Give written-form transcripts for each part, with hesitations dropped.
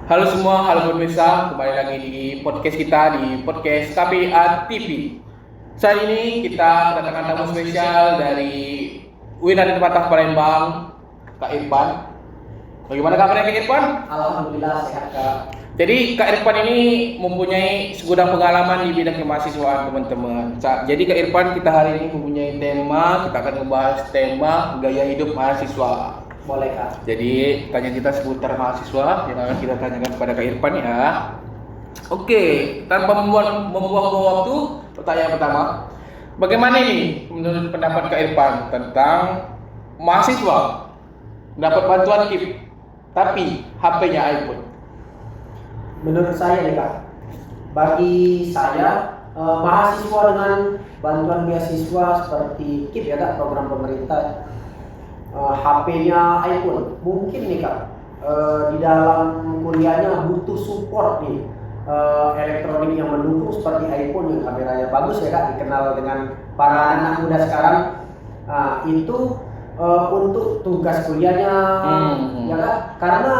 Halo semua, halo pemirsa, kembali lagi di podcast kita di podcast KPA TV. Saat ini kita kedatangan tamu spesial dari UIN Raden Patah Palembang, Kak Irfan. Bagaimana kabarnya Kak Irfan? Alhamdulillah sehat Kak. Jadi Kak Irfan ini mempunyai segudang pengalaman di bidang kemahasiswaan teman-teman. Jadi Kak Irfan kita hari ini mempunyai tema, kita akan membahas tema gaya hidup mahasiswa. Boleh Kak. Jadi tanya kita seputar mahasiswa yang akan kita tanyakan kepada Kak Irfan ya. Oke, tanpa membuang waktu, pertanyaan pertama. Bagaimana ini menurut pendapat Kak Irfan tentang mahasiswa dapat bantuan KIP tapi HP-nya iPhone? Menurut saya nih Kak, bagi saya mahasiswa dengan bantuan beasiswa seperti KIP ya Kak, program pemerintah, HP-nya iPhone, mungkin nih Kak, di dalam kuliahnya butuh support nih, elektronik yang mendukung seperti iPhone yang kameranya bagus ya Kak, dikenal dengan para anak muda sekarang. Itu untuk tugas kuliahnya ya Kak, karena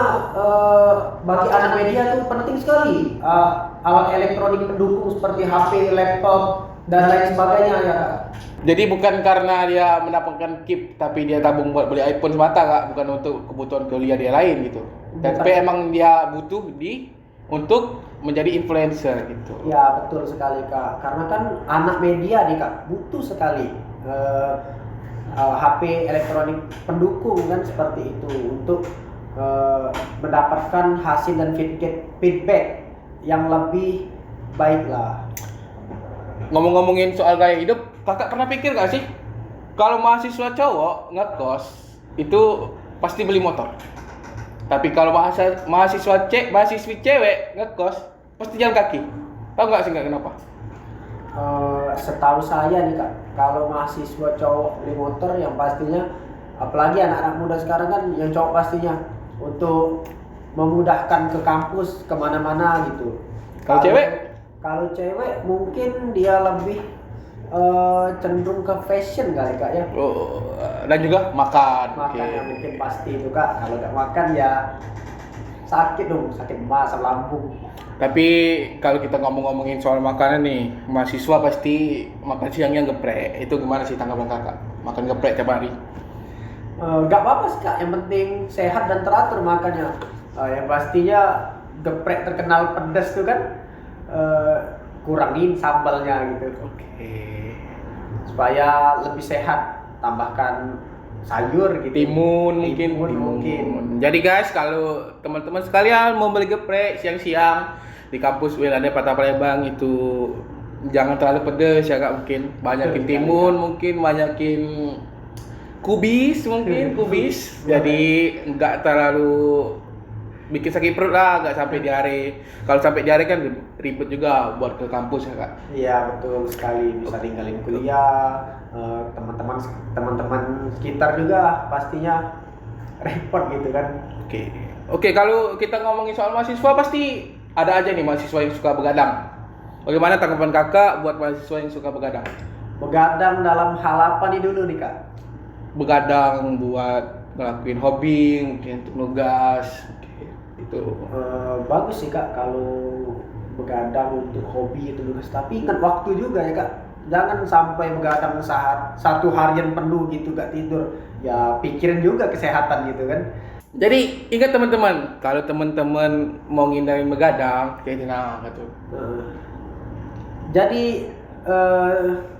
bagi anak media itu penting sekali alat elektronik pendukung seperti HP, laptop dan lain sebagainya ya Kak. Jadi bukan karena dia mendapatkan KIP tapi dia tabung buat beli iPhone semata Kak, bukan untuk kebutuhan kuliah dia lain gitu. Tapi emang dia butuh untuk menjadi influencer gitu. Ya betul sekali Kak, karena kan anak media nih Kak butuh sekali HP elektronik pendukung kan seperti itu untuk mendapatkan hasil dan feedback yang lebih baik lah. Ngomong-ngomongin soal gaya hidup, kakak pernah pikir gak sih kalau mahasiswa cowok ngekos itu pasti beli motor, tapi kalau mahasiswi cewek ngekos pasti jalan kaki? Tahu nggak sih nggak kenapa? Setahu saya nih Kak, kalau mahasiswa cowok beli motor yang pastinya, apalagi anak-anak muda sekarang kan yang cowok pastinya untuk memudahkan ke kampus kemana-mana gitu. Kalau cewek? Kalau cewek mungkin dia lebih cenderung ke fashion kali Kak ya. Oh, dan juga makan. Makannya mungkin pasti itu Kak. Kalau nggak makan ya sakit dong, sakit mah asam lambung. Tapi kalau kita ngomongin soal makanan nih, mahasiswa pasti makan siangnya geprek. Itu gimana sih tanggapan kakak? Makan geprek tiap hari? Nggak apa-apa sih Kak, yang penting sehat dan teratur makannya. Yang pastinya geprek terkenal pedas tuh kan, kurangin sambalnya gitu. Oke. Supaya lebih sehat, tambahkan sayur gitu. Timun Timun mungkin. mungkin. Jadi guys, kalau teman-teman sekalian mau beli geprek siang-siang di kampus UIN Raden Patah Palembang itu jangan terlalu pedes ya Kak, mungkin banyakin Betul, timun, Kak. mungkin banyakin kubis. Jadi nggak terlalu bikin sakit perut lah, nggak sampai diare. Kalau sampai diare kan ribet juga buat ke kampus ya Kak. Iya betul sekali, bisa tinggalin kuliah, teman-teman sekitar juga pastinya repot gitu kan. Oke, kalau kita ngomongin soal mahasiswa pasti ada aja nih mahasiswa yang suka begadang. Bagaimana tanggapan kakak buat mahasiswa yang suka begadang? Begadang dalam hal apa nih dulu nih Kak? Begadang buat ngelakuin hobi, mungkin untuk nugas, itu. Bagus sih Kak kalau begadang untuk hobi itu nugas, tapi ingat waktu juga ya Kak. Jangan sampai begadang satu harian penuh gitu gak tidur. Ya pikirin juga kesehatan gitu kan. Jadi ingat teman-teman, kalau teman-teman mau ngindarin begadang, kayak tenang gitu. Jadi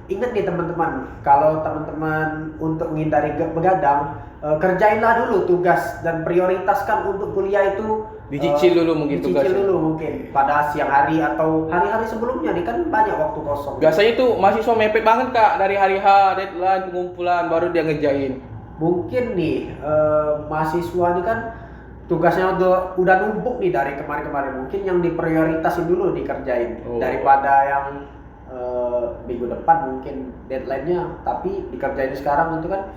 ingat nih teman-teman, kalau teman-teman untuk menghindari begadang, kerjainlah dulu tugas dan prioritaskan untuk kuliah itu. Dicicil dulu mungkin dicicil tugasnya. dulu mungkin pada siang hari atau hari-hari sebelumnya nih kan banyak waktu kosong. Biasanya tuh mahasiswa mepet banget kak, dari hari H, deadline, pengumpulan, baru dia ngerjain. Mungkin nih mahasiswa ini kan tugasnya udah numpuk nih dari kemarin-kemarin, mungkin yang diprioritasin dulu dikerjain daripada yang minggu depan mungkin deadline-nya tapi dikerjain sekarang, itu kan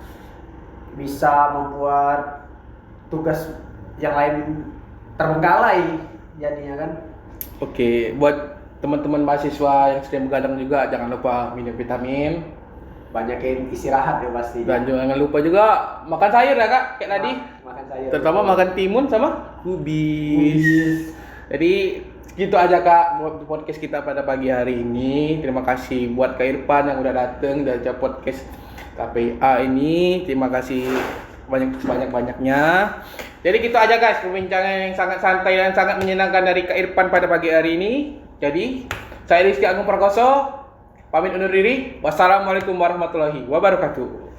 bisa membuat tugas yang lain terbengkalai jadinya kan. Oke, buat teman-teman mahasiswa yang sedang begadang juga jangan lupa minum vitamin. banyakin istirahat ya pasti. Dan jangan lupa juga makan sayur ya Kak, kayak tadi. Makan sayur. Terutama makan timun sama kubis. Jadi gitu aja Kak buat podcast kita pada pagi hari ini. Terima kasih buat Kak Irfan yang udah dateng dari podcast KPA ini. Terima kasih banyak-banyaknya. Jadi gitu aja guys, perbincangan yang sangat santai dan sangat menyenangkan dari Kak Irfan pada pagi hari ini. Jadi saya Rizky Agung Prakoso pamit undur diri. Wassalamualaikum warahmatullahi wabarakatuh.